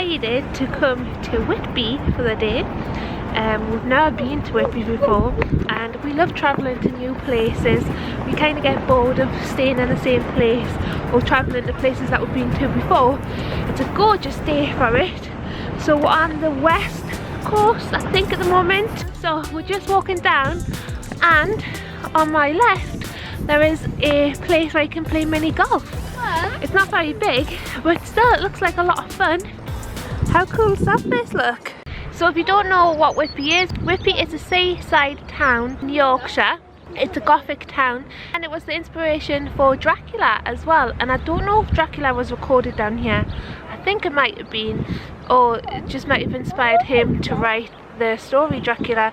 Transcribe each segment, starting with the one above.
decided to come to Whitby for the day. We've never been to Whitby before and we love travelling to new places. We kind of get bored of staying in the same place or travelling to places that we've been to before. It's a gorgeous day for it. So we're on the west coast, I think, at the moment. So we're just walking down and on my left there is a place where you can play mini golf. It's not very big, but still it looks like a lot of fun. How cool does that place look? So if you don't know what Whitby is a seaside town in Yorkshire. It's a Gothic town and it was the inspiration for Dracula as well. And I don't know if Dracula was recorded down here. I think it might have been, or it just might have inspired him to write the story Dracula.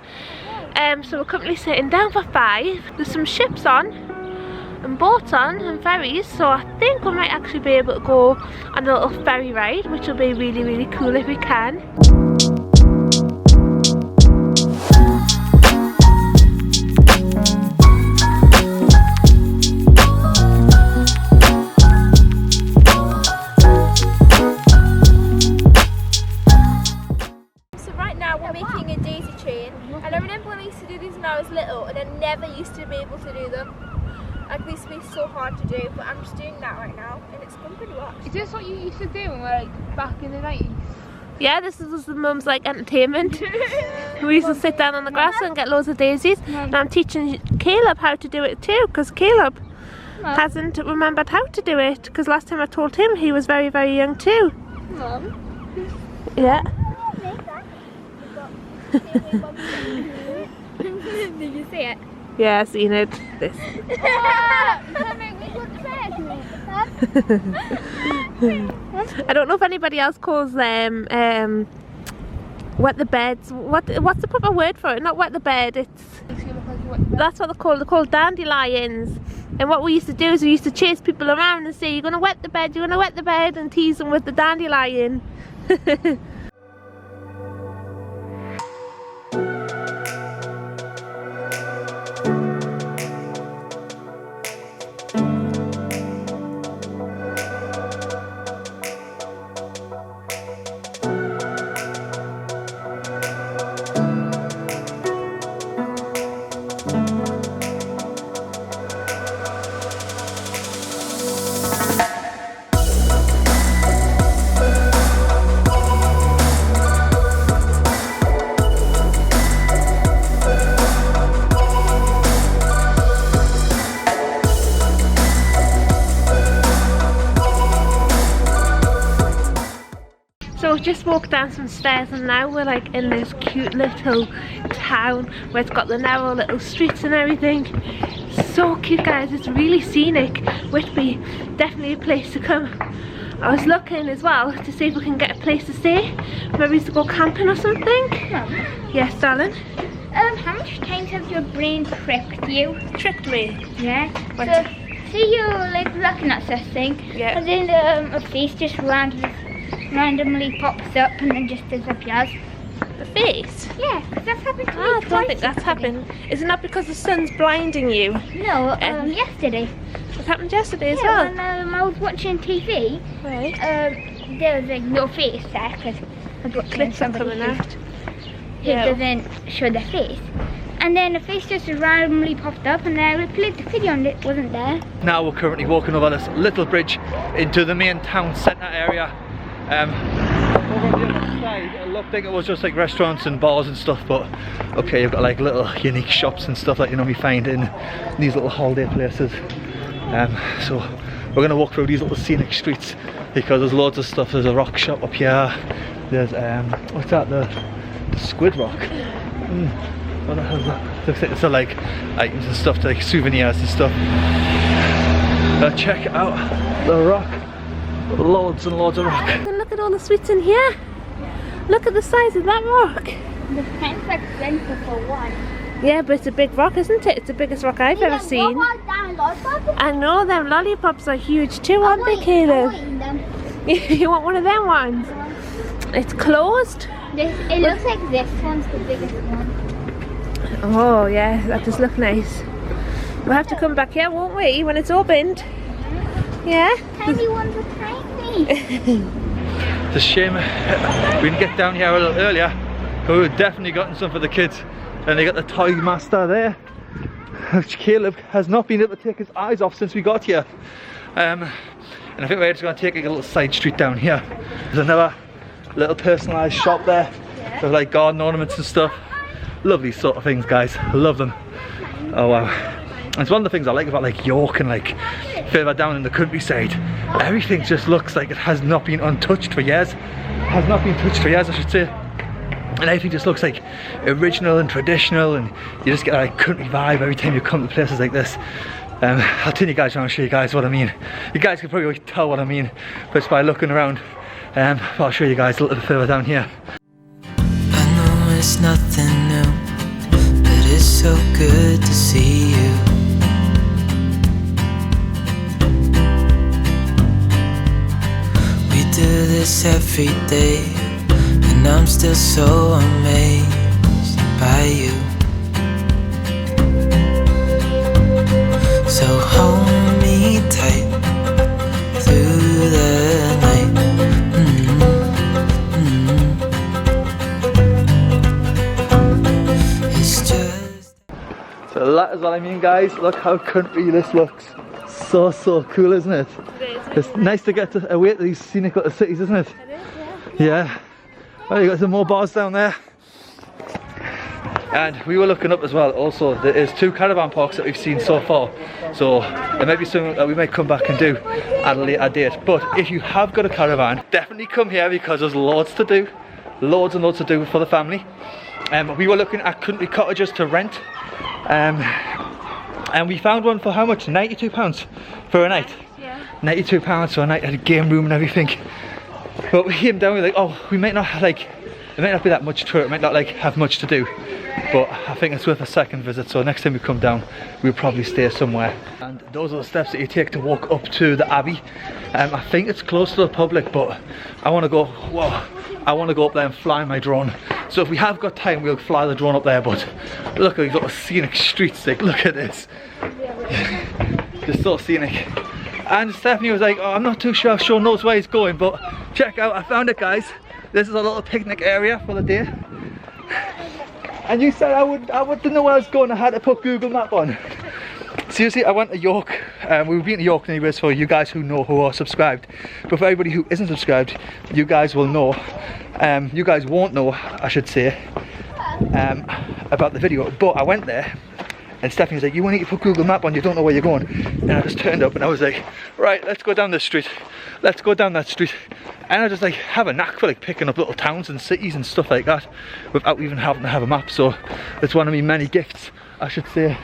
So we're currently sitting down for 5. There's some ships on and boats on and ferries, so I think we might actually be able to go on a little ferry ride, which will be really, really cool if we can. And I remember when I used to do these when I was little and I never used to be able to do them. Like, they used to be so hard to do, but I'm just doing that right now and it's fun pretty much. Is this what you used to do when we were like back in the 90s? Yeah, this was the mum's like entertainment. We used to sit down on the grass and get loads of daisies. And I'm teaching Caleb how to do it too, because Caleb hasn't remembered how to do it, because last time I told him he was very, very young too. Mum? Yeah. Did you see it? Yeah, I've seen it. This. I don't know if anybody else calls them wet the beds. What's the proper word for it? Not wet the bed. That's what they're called. They're called dandelions. And what we used to do is we used to chase people around and say, "You're gonna wet the bed. You're gonna wet the bed," and tease them with the dandelion. So we've just walked down some stairs and now we're like in this cute little town where it's got the narrow little streets and everything. So cute, guys, it's really scenic. Whitby, definitely a place to come. I was looking as well to see if we can get a place to stay, maybe to go camping or something. Mum? Yes, darling? How much times have your brain tricked you? Tricked me? Yeah. What? So, see you like looking at something, Yeah. and then a face just randomly pops up and then just disappears. The face? Yeah, because that's happened to me I don't twice think that's yesterday. happened. Is it not because the sun's blinding you? No, yesterday. It happened yesterday as Yeah, well? when I was watching TV, Right. there was like no face there because I was watching Clips are somebody coming who out. Yeah. doesn't show their face. And then the face just randomly popped up and then I played the video and it wasn't there. Now we're currently walking over this little bridge into the main town centre area. Over on the other side, it looked like it was just like restaurants and bars and stuff, but okay, you've got like little unique shops and stuff that we find in these little holiday places. So we're gonna walk through these little scenic streets because there's loads of stuff. There's a rock shop up here. There's what's that? The squid rock. What the hell is that? Looks like it's like items and stuff, like souvenirs and stuff. Check out the rock. Loads and loads of rock. And look at all the sweets in here. Look at the size of that rock. The fence like expensive for one. Yeah, but it's a big rock, isn't it? It's the biggest rock I've ever seen. I know, them lollipops are huge too, aren't they, Caleb? You want one of them ones? It's closed. It looks like this one's the biggest one. Oh yeah, that does look nice. We'll have to come back here, won't we, when it's opened? Yeah? Tiny ones are tiny. It's a shame we didn't get down here a little earlier, but we would definitely gotten some for the kids. And they got the toy master there, which Caleb has not been able to take his eyes off since we got here. And I think we're just going to take a little side street down here. There's another little personalised shop there with like garden ornaments and stuff. Lovely sort of things, guys. I love them. Oh wow. And it's one of the things I like about like York and like further down in the countryside. Everything just looks like it has not been untouched for years. Has not been touched for years, I should say. And everything just looks like original and traditional, and you just get a like country vibe every time you come to places like this. I'll turn you guys around and show you guys what I mean. You guys can probably tell what I mean just by looking around. But I'll show you guys a little bit further down here. I know it's nothing new, but it's so good to see you. We do this every day, and I'm still so amazed by you. So hold me tight through the night. It's just... So that is what I mean, guys. Look how country this looks. So cool, isn't it? It's nice to get away to these scenic little cities, isn't it? It is, yeah. Yeah. Well, you got some more bars down there. And we were looking up as well, also there is 2 caravan parks that we've seen so far, so there might be something that we might come back and do at a later date. But if you have got a caravan, definitely come here because there's loads to do, loads and loads to do for the family. We were looking at country cottages to rent, and we found one for how much? £92 for a night. Yeah. £92 for a night, had a game room and everything. But we came down, we were like, oh, we might not like, it might not be that much to it, might not like have much to do. But I think it's worth a second visit, so next time we come down we'll probably stay somewhere. And those are the steps that you take to walk up to the abbey. I think it's close to the public, but I want to go, whoa, I want to go up there and fly my drone. So if we have got time we'll fly the drone up there. But look at these little scenic streets, like look at this. Just so scenic. And Stephanie was like, oh, I'm not too sure if Sean knows where he's going, but check out, I found it, guys. This is a little picnic area for the day. And you said I wouldn't know where I was going, I had to put Google Map on. Seriously, I went to York, we've been to York anyways for you guys who know, who are subscribed. But for everybody who isn't subscribed, you guys will know, you guys won't know, I should say, about the video. But I went there, and Stephanie was like, you want to put Google Map on, you don't know where you're going. And I just turned up and I was like, right, let's go down this street. Let's go down that street. And I just like have a knack for like picking up little towns and cities and stuff like that without even having to have a map. So it's one of my many gifts, I should say.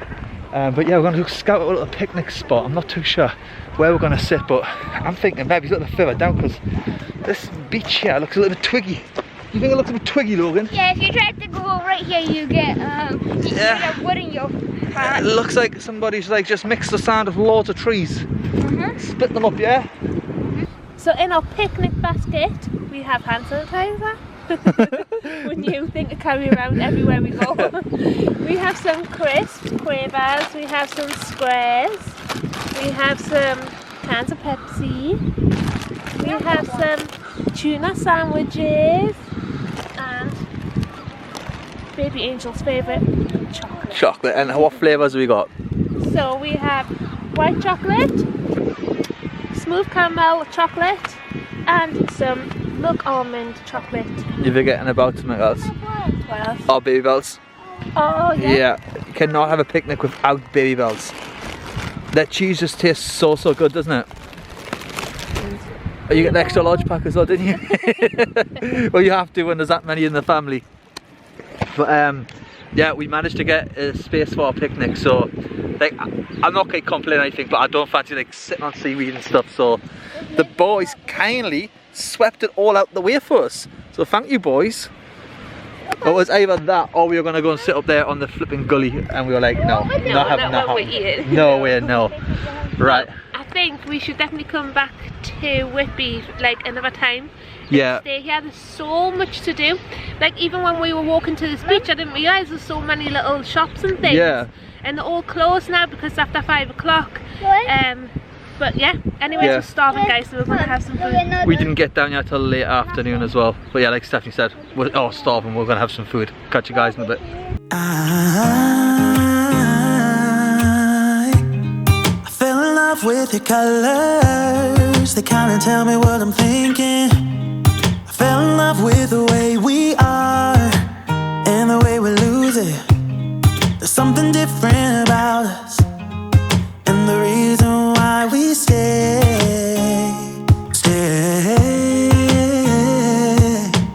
But yeah, we're going to scout a little picnic spot. I'm not too sure where we're going to sit, but I'm thinking maybe a little bit further down because this beach here looks a little bit twiggy. You think it looks a bit twiggy, Logan? Yeah, if you try to go right here, you get wood in your back. It looks like somebody's like just mixed the sand with loads of trees. Split them up, yeah? So in our picnic basket we have hand sanitizer. A new thing to carry around everywhere we go. We have some crisps, quavers, we have some squares, we have some cans of Pepsi, we have some tuna sandwiches, and Baby Angel's favourite, chocolate. Chocolate, and what flavours have we got? So we have white chocolate, smooth caramel chocolate, and some milk almond chocolate. You're forgetting about something else. What else? Oh, Baby Bells. Oh yeah. Yeah, you cannot have a picnic without Baby Bells. That cheese just tastes so good, doesn't it? Oh, you get the extra large pack as well, didn't you? Well, you have to when there's that many in the family. But yeah, we managed to get a space for our picnic, so like I'm not gonna complain or anything, but I don't fancy like sitting on seaweed and stuff, so the boys kindly swept it all out the way for us, so thank you, boys. It was either that or we were gonna go and sit up there on the flipping gully, and we were like, no, not having that. No way, no. Right. I think we should definitely come back to Whitby like another time. Yeah. Stay here. There's so much to do. Like even when we were walking to this beach, I didn't realise there's so many little shops and things. Yeah. And they're all closed now because after 5 o'clock. But yeah, anyways, Yeah. we're starving, guys, so we're going to have some food. We didn't get down yet till late afternoon as well. But yeah, like Stephanie said, we're all starving. We're gonna have some food. Catch you guys in a bit. I fell in love with your colors. They kinda tell me what I'm thinking. I fell in love with the way we are and the way we lose it. There's something different about us, and the reason why we stay.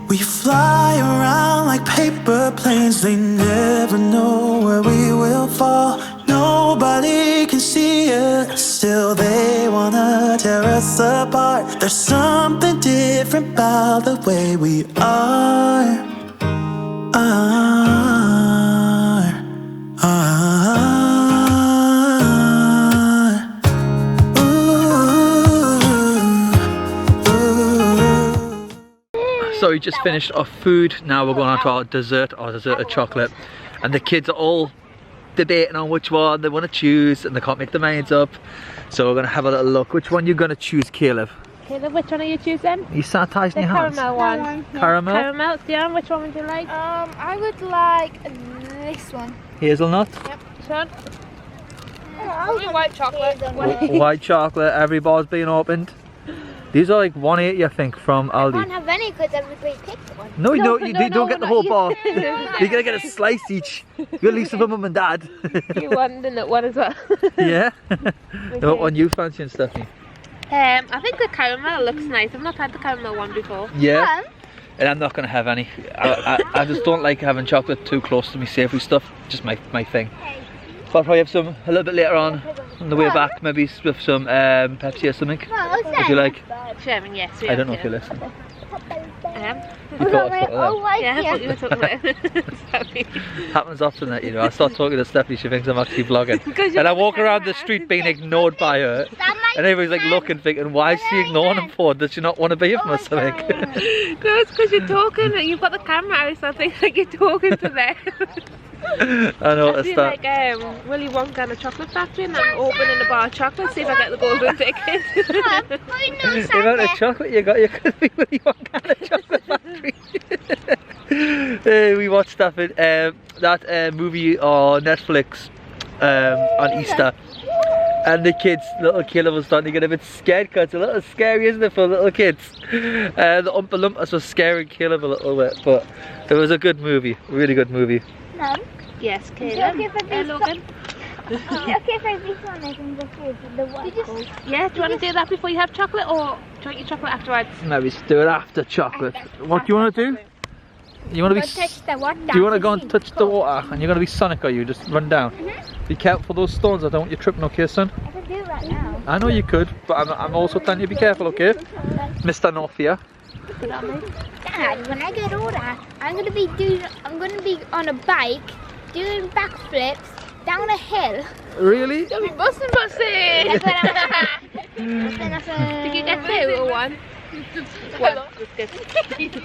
We fly around like paper planes. They never know where we will fall. Nobody can see us, still they wanna tear us apart. There's something different about the way we are. So we just finished our food. Now we're going on to our dessert of chocolate. And the kids are all debating on which one they want to choose, and they can't make their minds up. So we're going to have a little look. Which one are you going to choose, Caleb? Caleb, which one are you choosing? You sanitizing The your hands? caramel one. Caramel? Caramel. Dionne, which one would you like? I would like this one. Hazelnut? Sean? Probably white chocolate. White chocolate. Every bar's being opened. These are like $1.80, I think, from I Aldi. can't have any because everybody picked one. No, you don't no, get the whole bar. You're gonna get a slice each. You're gonna leave some for mum and dad. You want the nut one as well? Yeah. What one you fancying, Stephanie? I think the caramel looks nice. I've not had the caramel one before. Yeah. And I'm not gonna have any. I just don't like having chocolate too close to me savoury stuff. Just my thing. So I'll probably have some a little bit later on the way back, maybe with some Pepsi or something. If you like. Sherman, yes. I don't know if you listen. I am. You thought I thought that. Yeah, I thought you were talking about it. Sorry. Happens often that, you know, I start talking to Stephanie, she thinks I'm actually vlogging. And I walk around the street being ignored by her. And everybody's like looking, thinking, why is she ignoring him for? Does she not want to be with him or something? No, it's because you're talking. You've got the camera out, so I think like you're talking to them. I noticed that. Like Willy Wonka and a chocolate factory, and I'm opening a bar of chocolate, see if I get the golden ticket. The amount of chocolate you got, you could be Willy Wonka and a chocolate factory. We watched that movie on Netflix on Easter. And the kids, little Caleb was starting to get a bit scared because it's a little scary, isn't it, for little kids? The Oompa Loompas was scaring Caleb a little bit, but it was a good movie, really good movie. Mum, Yes, Caleb. okay for this Logan. is it okay for this one I can just use the white gold? Yeah, do you want to do that before you have chocolate, or do you want your chocolate afterwards? Maybe do it after chocolate. What do you want to do? You want to be? Touch the water. Do you want to go and touch the water? And you're going to be Sonic, are you? Just run down. Be careful for those stones. I don't want you tripping, okay, son? I can do it right now. I know you could, but I'm also telling you be careful, okay? Mr. No Fear. Dad, when I get older, I'm gonna be on a bike, doing backflips down a hill. Really? Don't be busting. That's what Did you get two or one? One. That's good.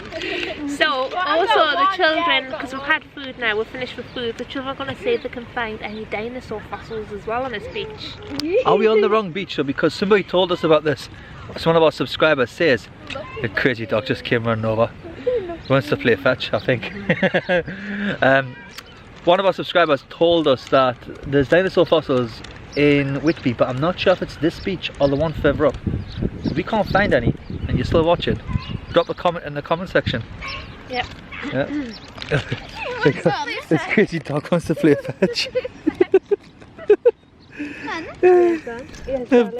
So, also the children, because we've had food now, we're finished with food, the children are going to see if they can find any dinosaur fossils as well on this beach. Are we on the wrong beach though? Because somebody told us about this. So one of our subscribers says, the crazy dog just came running over. He wants to play fetch, I think. One of our subscribers told us that there's dinosaur fossils in Whitby, but I'm not sure if it's this beach or the one further up. So we can't find any, and you're still watching. Drop a comment in the comment section. Yep. Yeah. This crazy dog wants to play fetch.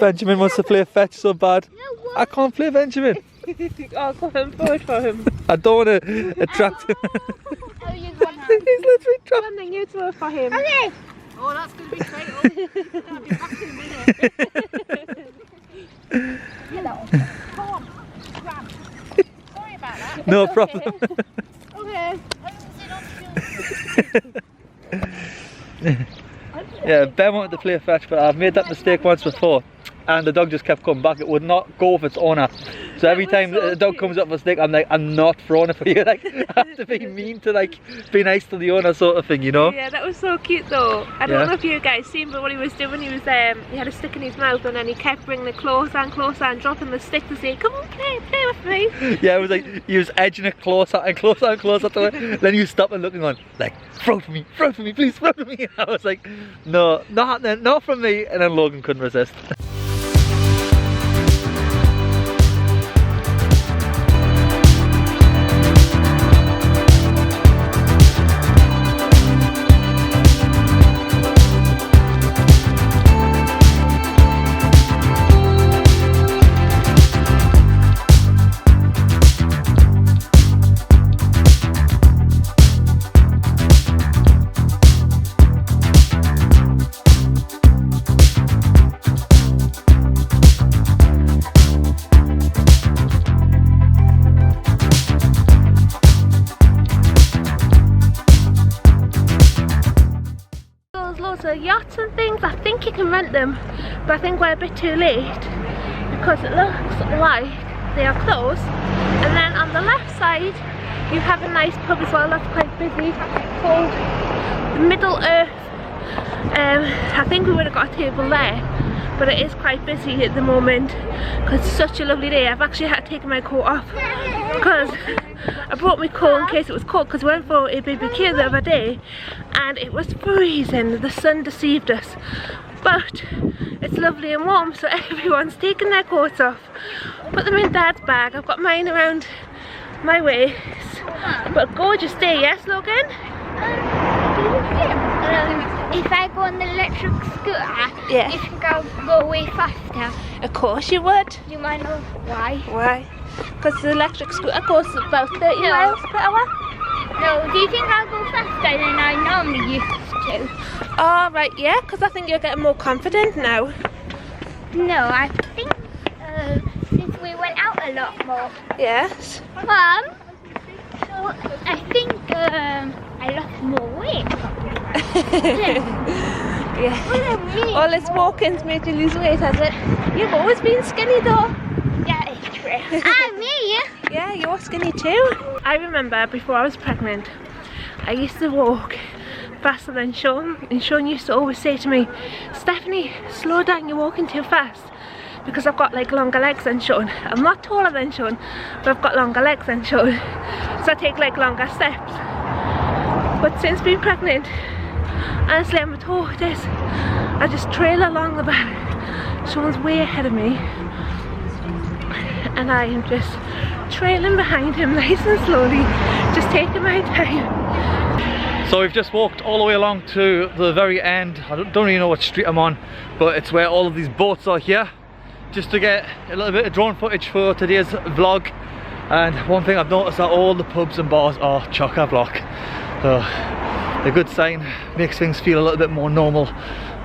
Benjamin wants to play fetch so bad. I can't play Benjamin. I'll go and forward for him. I don't want to attract him. He's literally trapped. And then you throw for him. Okay. Oh, that's going to be straight up. I'll be back in a minute. Hello. Come on. Grab. Sorry about that. No problem. Okay. Yeah, Ben wanted to play fetch, but I've made that mistake once before. and the dog just kept coming back. It would not go with its owner. So every time the dog comes up for a stick, I'm like, I'm not throwing it for you. Like, I have to be mean to, like, be nice to the owner sort of thing, you know? Yeah, that was so cute though. I don't know if you guys seen, but what he was doing, he was he had a stick in his mouth, and then he kept bringing it closer and closer and dropping the stick to say, come on, play with me. Yeah, it was like, he was edging it closer and closer and closer to it. Then he was stopping looking on, like, throw it for me, please, throw it for me. I was like, no, not happening, not from me. And then Logan couldn't resist. Yachts and things, I think you can rent them, but I think we're a bit too late because it looks like they are closed. And then on the left side you have a nice pub as well that's quite busy, called the Middle Earth. I think we would have got a table there, but it is quite busy at the moment because it's such a lovely day. I've actually had to take my coat off because I brought my coat in case it was cold, because we went for a BBQ the other day and it was freezing. The sun deceived us, but it's lovely and warm, so everyone's taking their coats off. Put them in Dad's bag. I've got mine around my waist. But a gorgeous day, yes Logan? If I go on the electric scooter, Yeah. you think I'll go way faster? Of course you would. Do you mind know why? Why? Because the electric scooter goes about 30 No. miles per hour. No, do you think I'll go faster than I normally used to? Oh right, yeah, because I think you're getting more confident now. No, I think since we went out a lot more. Yes. Mum, so I think I lost more weight. Yeah. What do you mean? All this walking's made you lose weight, has it? You've always been skinny though. Yeah, it's true. Ah, me? Yeah, you're skinny too. I remember before I was pregnant, I used to walk faster than Sean, and Sean used to always say to me, Stephanie, slow down, you're walking too fast. Because I've got like longer legs than Sean. I'm not taller than Sean, but I've got longer legs than Sean. So I take like longer steps. But since being pregnant, honestly I'm a tortoise. I just trail along the back. Sean's way ahead of me, and I am just trailing behind him nice and slowly, just taking my time. So we've just walked all the way along to the very end. I don't really know what street I'm on, but it's where all of these boats are here, just to get a little bit of drone footage for today's vlog. And one thing I've noticed, that all the pubs and bars are chock-a-block. So a good sign, makes things feel a little bit more normal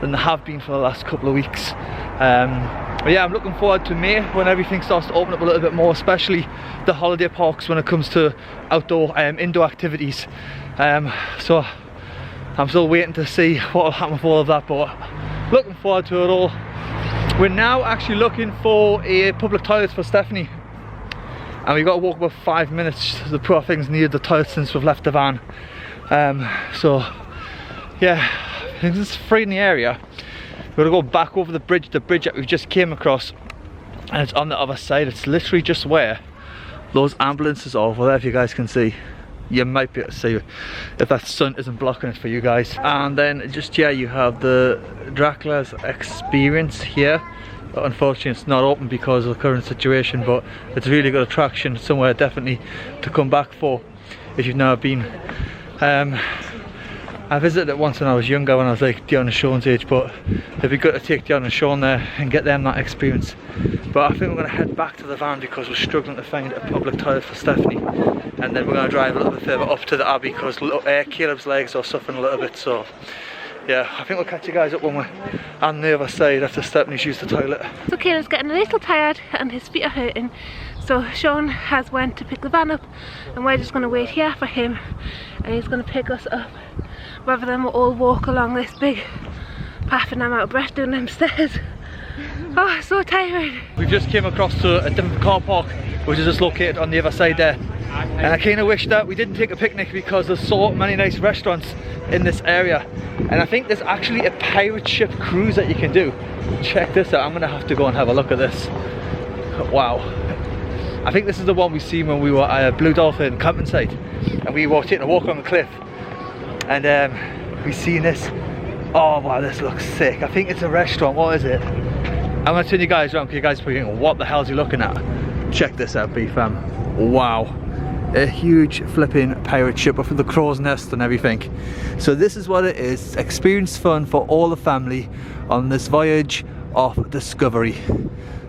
than they have been for the last couple of weeks. But yeah, I'm looking forward to May, when everything starts to open up a little bit more, especially the holiday parks when it comes to outdoor indoor activities. So I'm still waiting to see what will happen with all of that, but looking forward to it all. We're now actually looking for a public toilet for Stephanie, and we've got to walk about 5 minutes. The poor thing's needed the toilet since we've left the van. So yeah, it's free in the area. We're gonna go back over the bridge that we've just came across, and it's on the other side. It's literally just where those ambulances are over there, if you guys can see. You might be able to see if that sun isn't blocking it for you guys. And then just here you have the Dracula's Experience here. But unfortunately it's not open because of the current situation, but it's a really good attraction, somewhere definitely to come back for if you've never been. I visited it once when I was younger, when I was like Dionne and Sean's age, but it'd be good to take Dionne and Sean there and get them that experience. But I think we're going to head back to the van because we're struggling to find a public toilet for Stephanie, and then we're going to drive a little bit further up to the abbey because Caleb's legs are suffering a little bit. So yeah, I think we'll catch you guys up when we're on the other side after Stephanie's used the toilet. So Caleb's getting a little tired and his feet are hurting, so Sean has went to pick the van up, and we're just going to wait here for him, and he's going to pick us up rather than we'll all walk along this big path, and I'm out of breath doing them stairs. Oh, so tired. We've just came across to a different car park, which is just located on the other side there. And I kind of wish that we didn't take a picnic because there's so many nice restaurants in this area. And I think there's actually a pirate ship cruise that you can do. Check this out. I'm gonna have to go and have a look at this. Wow. I think this is the one we seen when we were at Blue Dolphin camping site. And we were taking a walk on the cliff. And we seen this. Oh wow, this looks sick. I think it's a restaurant. What is it? I'm gonna turn you guys around because you guys are thinking, what the hell's he looking at? Check this out, B-fam. Wow. A huge flipping pirate ship with the crow's nest and everything. So this is what it is. Experience fun for all the family on this voyage of discovery.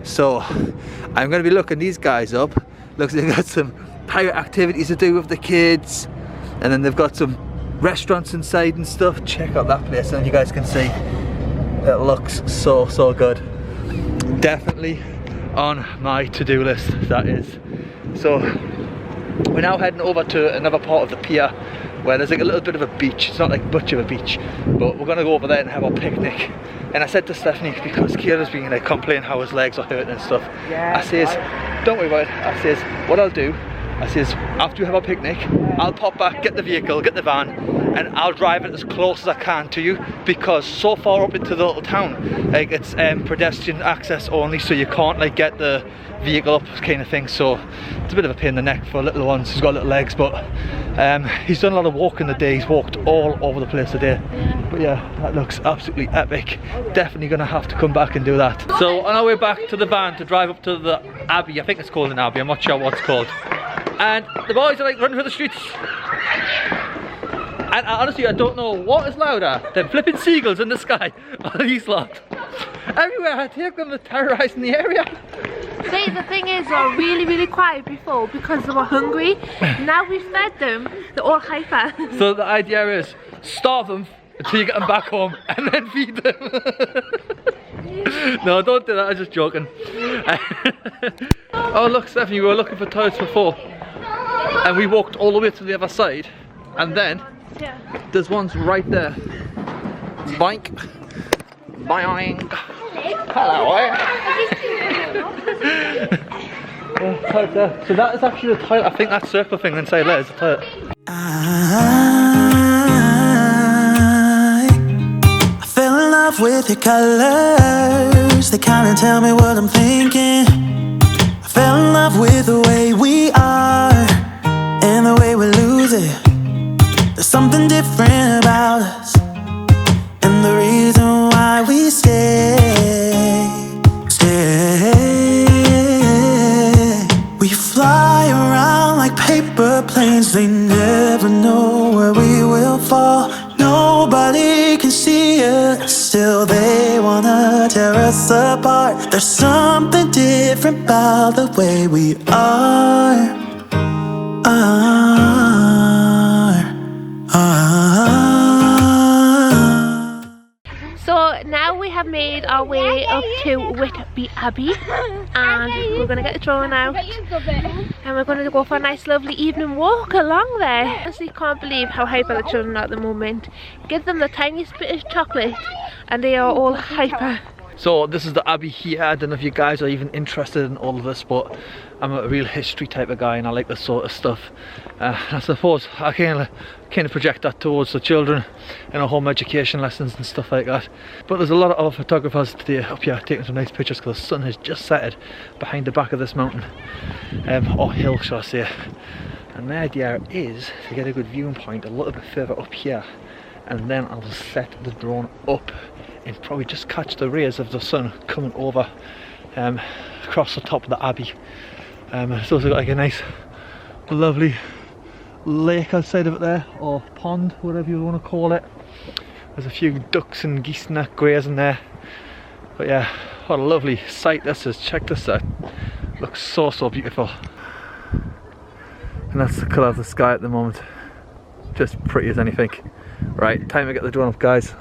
So I'm going to be looking these guys up. Looks like they've got some pirate activities to do with the kids, and then they've got some restaurants inside and stuff. Check out that place and you guys can see it looks so good. Definitely on my to-do list, that is. So we're now heading over to another part of the pier where there's like a little bit of a beach. It's not like much of a beach, but we're gonna go over there and have our picnic. And I said to Stephanie, because Kira's been like complaining how his legs are hurting and stuff, I says, don't worry about it. I says, what I'll do, I says, after we have our picnic, I'll pop back, get the vehicle, get the van, and I'll drive it as close as I can to you, because so far up into the little town, like it's pedestrian access only, so you can't like get the vehicle up kind of thing. So it's a bit of a pain in the neck for little ones. He's got little legs, but he's done a lot of walking today. He's walked all over the place today. But yeah, that looks absolutely epic. Definitely gonna have to come back and do that. So on our way back to the van to drive up to the abbey, I think it's called an abbey, I'm not sure what it's called. And the boys are like running through the streets. And honestly, I don't know what is louder than flipping seagulls in the sky or these lot. Everywhere I take them, they're terrorising the area. See, the thing is, they were really quiet before because they were hungry. Now we fed them, they're all hyper. So the idea is starve them until you get them back home and then feed them. No, don't do that, I'm just joking. Oh look, Stephanie, we were looking for toilets before and we walked all the way to the other side, and then there's ones right there. Boink. Boing. Hello. So that is actually the toilet. I think that circle thing inside there is the toilet. I fell in love with your colors. They kinda tell me what I'm thinking. I fell in love with the way we are and the way we lose it. There's something different about us, and the reason why we stay. We fly around like paper planes. They never know where we will fall. Nobody can see us, still they wanna tear us apart. There's something different about the way we are. So now we have made our way up to Whitby Abbey, and we're going to get the drone out and we're going to go for a nice lovely evening walk along there. I honestly can't believe how hyper the children are at the moment. Give them the tiniest bit of chocolate and they are all hyper. So this is the abbey here. I don't know if you guys are even interested in all of this, but I'm a real history type of guy and I like this sort of stuff. I suppose I kind of project that towards the children in our home education lessons and stuff like that. But there's a lot of other photographers today up here taking some nice pictures because the sun has just set behind the back of this mountain, or hill shall I say. And the idea is to get a good viewing point a little bit further up here, and then I'll set the drone up and probably just catch the rays of the sun coming over across the top of the abbey. It's also got like a nice lovely lake outside of it there, or pond, whatever you want to call it. There's a few ducks and geese and that grazing there. But yeah, what a lovely sight this is. Check this out. Looks so beautiful. And that's the colour of the sky at the moment. Just pretty as anything. Right, time to get the drone up, guys.